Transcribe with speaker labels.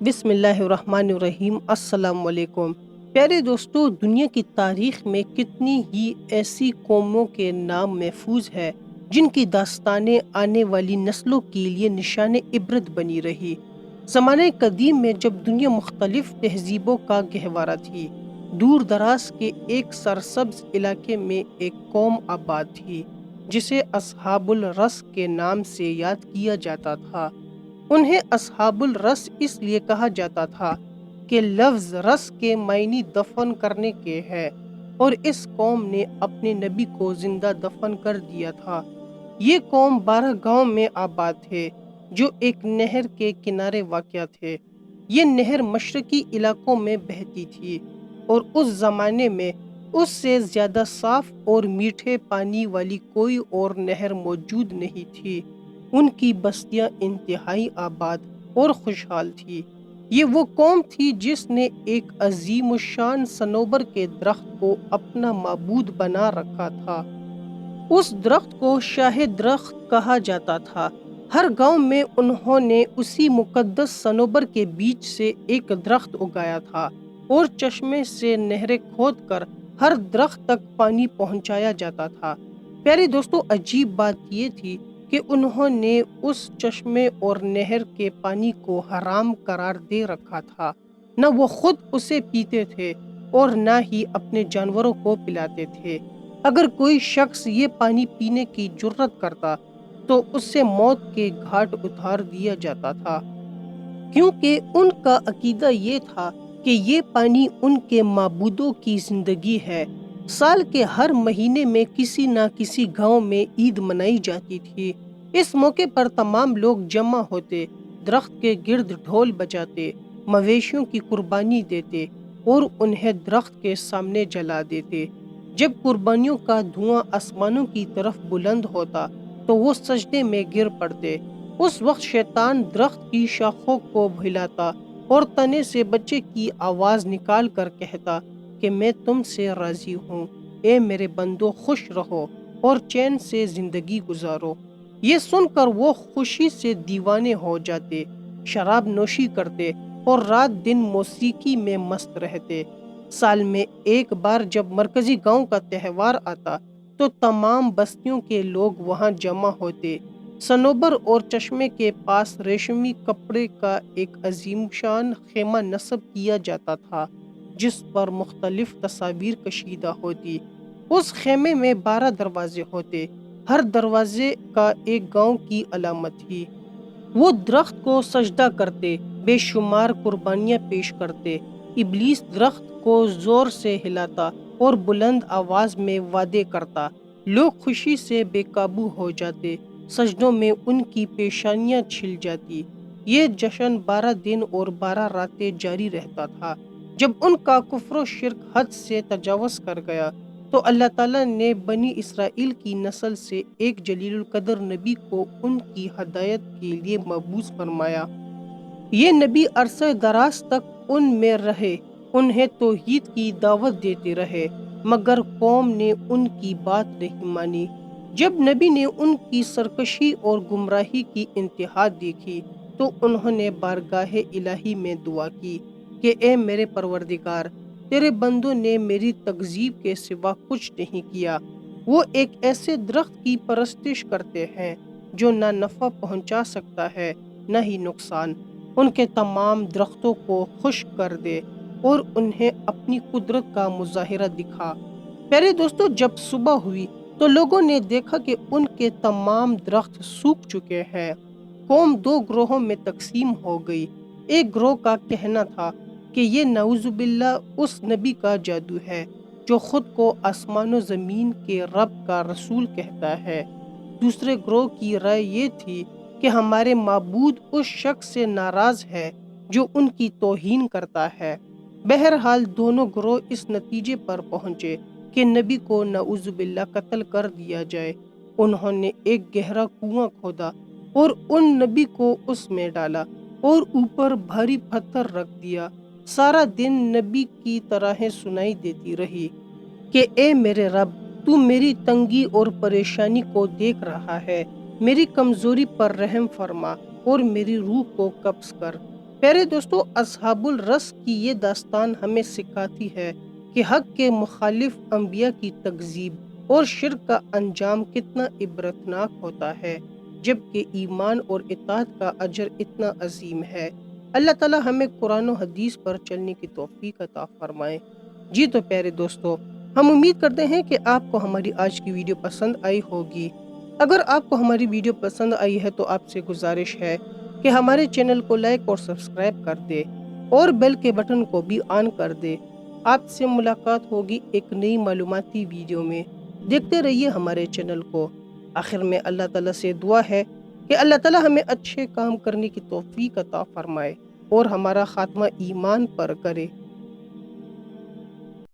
Speaker 1: بسم اللہ الرحمن الرحیم۔ السلام علیکم پیارے دوستو، دنیا کی تاریخ میں کتنی ہی ایسی قوموں کے نام محفوظ ہے جن کی داستانیں آنے والی نسلوں کے لیے نشان عبرت بنی رہی۔ زمانہ قدیم میں جب دنیا مختلف تہذیبوں کا گہوارہ تھی، دور دراز کے ایک سرسبز علاقے میں ایک قوم آباد تھی جسے اصحاب الرس کے نام سے یاد کیا جاتا تھا۔ انہیں اصحاب الرس اس لیے کہا جاتا تھا کہ لفظ رس کے معنی دفن کرنے کے ہے، اور اس قوم نے اپنے نبی کو زندہ دفن کر دیا تھا۔ یہ قوم 12 گاؤں میں آباد تھے جو ایک نہر کے کنارے واقع تھے۔ یہ نہر مشرقی علاقوں میں بہتی تھی، اور اس زمانے میں اس سے زیادہ صاف اور میٹھے پانی والی کوئی اور نہر موجود نہیں تھی۔ ان کی بستیاں انتہائی آباد اور خوشحال تھی۔ یہ وہ قوم تھی جس نے ایک عظیم الشان صنوبر کے درخت کو اپنا معبود بنا رکھا تھا۔ اس درخت کو شاہ درخت کہا جاتا تھا۔ ہر گاؤں میں انہوں نے اسی مقدس صنوبر کے بیچ سے ایک درخت اگایا تھا، اور چشمے سے نہریں کھود کر ہر درخت تک پانی پہنچایا جاتا تھا۔ پیارے دوستو، عجیب بات یہ تھی کہ انہوں نے اس چشمے اور نہر کے پانی کو حرام قرار دے رکھا تھا۔ نہ وہ خود اسے پیتے تھے اور نہ ہی اپنے جانوروں کو پلاتے تھے۔ اگر کوئی شخص یہ پانی پینے کی جرت کرتا تو اس سے موت کے گھاٹ اتار دیا جاتا تھا، کیونکہ ان کا عقیدہ یہ تھا کہ یہ پانی ان کے معبودوں کی زندگی ہے۔ سال کے ہر مہینے میں کسی نہ کسی گاؤں میں عید منائی جاتی تھی۔ اس موقع پر تمام لوگ جمع ہوتے، درخت کے گرد ڈھول بجاتے، مویشیوں کی قربانی دیتے اور انہیں درخت کے سامنے جلا دیتے۔ جب قربانیوں کا دھواں آسمانوں کی طرف بلند ہوتا تو وہ سجدے میں گر پڑتے۔ اس وقت شیطان درخت کی شاخوں کو ہلاتا اور تنے سے بچے کی آواز نکال کر کہتا کہ میں تم سے راضی ہوں، اے میرے بندو، خوش رہو اور چین سے زندگی گزارو۔ یہ سن کر وہ خوشی سے دیوانے ہو جاتے، شراب نوشی کرتے اور رات دن موسیقی میں مست رہتے۔ سال میں ایک بار جب مرکزی گاؤں کا تہوار آتا تو تمام بستیوں کے لوگ وہاں جمع ہوتے۔ صنوبر اور چشمے کے پاس ریشمی کپڑے کا ایک عظیم شان خیمہ نصب کیا جاتا تھا جس پر مختلف تصاویر کشیدہ ہوتی۔ اس خیمے میں 12 دروازے ہوتے، ہر دروازے کا ایک گاؤں کی علامت تھی۔ وہ درخت کو سجدہ کرتے، بے شمار قربانیاں پیش کرتے۔ ابلیس درخت کو زور سے ہلاتا اور بلند آواز میں وعدے کرتا۔ لوگ خوشی سے بے قابو ہو جاتے، سجدوں میں ان کی پیشانیاں چھل جاتی۔ یہ جشن 12 دن اور 12 راتیں جاری رہتا تھا۔ جب ان کا کفر و شرک حد سے تجاوز کر گیا تو اللہ تعالیٰ نے بنی اسرائیل کی نسل سے ایک جلیل القدر نبی کو ان کی ہدایت کے لیے مبعوث فرمایا۔ یہ نبی عرصہ دراز تک ان میں رہے، انہیں توحید کی دعوت دیتے رہے، مگر قوم نے ان کی بات نہیں مانی۔ جب نبی نے ان کی سرکشی اور گمراہی کی انتہا دیکھی تو انہوں نے بارگاہ الہی میں دعا کی کہ اے میرے پروردگار، تیرے بندوں نے میری تکذیب کے سوا کچھ نہیں کیا۔ وہ ایک ایسے درخت کی پرستش کرتے ہیں جو نہ نفع پہنچا سکتا ہے نہ ہی نقصان۔ ان کے تمام درختوں کو خشک کر دے اور انہیں اپنی قدرت کا مظاہرہ دکھا۔ پیارے دوستو، جب صبح ہوئی تو لوگوں نے دیکھا کہ ان کے تمام درخت سوکھ چکے ہیں۔ قوم 2 گروہوں میں تقسیم ہو گئی۔ ایک گروہ کا کہنا تھا کہ یہ نعوذ باللہ اس نبی کا جادو ہے جو خود کو آسمان و زمین کے رب کا رسول کہتا ہے۔ دوسرے گروہ کی رائے یہ تھی کہ ہمارے معبود اس شخص سے ناراض ہے جو ان کی توہین کرتا ہے۔ بہرحال دونوں گروہ اس نتیجے پر پہنچے کہ نبی کو نعوذ باللہ قتل کر دیا جائے۔ انہوں نے ایک گہرا کنواں کھودا اور ان نبی کو اس میں ڈالا اور اوپر بھاری پتھر رکھ دیا۔ سارا دن نبی کی طرح سنائی دیتی رہی کہ اے میرے رب، تو میری تنگی اور پریشانی کو دیکھ رہا ہے، میری کمزوری پر رحم فرما اور میری روح کو قبض کر۔ پیارے دوستو، اصحاب الرس کی یہ داستان ہمیں سکھاتی ہے کہ حق کے مخالف انبیاء کی تکذیب اور شرک کا انجام کتنا عبرتناک ہوتا ہے، جبکہ ایمان اور اطاعت کا اجر اتنا عظیم ہے۔ اللہ تعالیٰ ہمیں قرآن و حدیث پر چلنے کی توفیق عطا فرمائے۔ جی تو پیارے دوستو، ہم امید کرتے ہیں کہ آپ کو ہماری آج کی ویڈیو پسند آئی ہوگی۔ اگر آپ کو ہماری ویڈیو پسند آئی ہے تو آپ سے گزارش ہے کہ ہمارے چینل کو لائک اور سبسکرائب کر دے اور بیل کے بٹن کو بھی آن کر دے۔ آپ سے ملاقات ہوگی ایک نئی معلوماتی ویڈیو میں۔ دیکھتے رہیے ہمارے چینل کو۔ آخر میں اللہ تعالیٰ سے دعا ہے کہ اللہ تعالیٰ ہمیں اچھے کام کرنے کی توفیق عطا فرمائے اور ہمارا خاتمہ ایمان پر کرے۔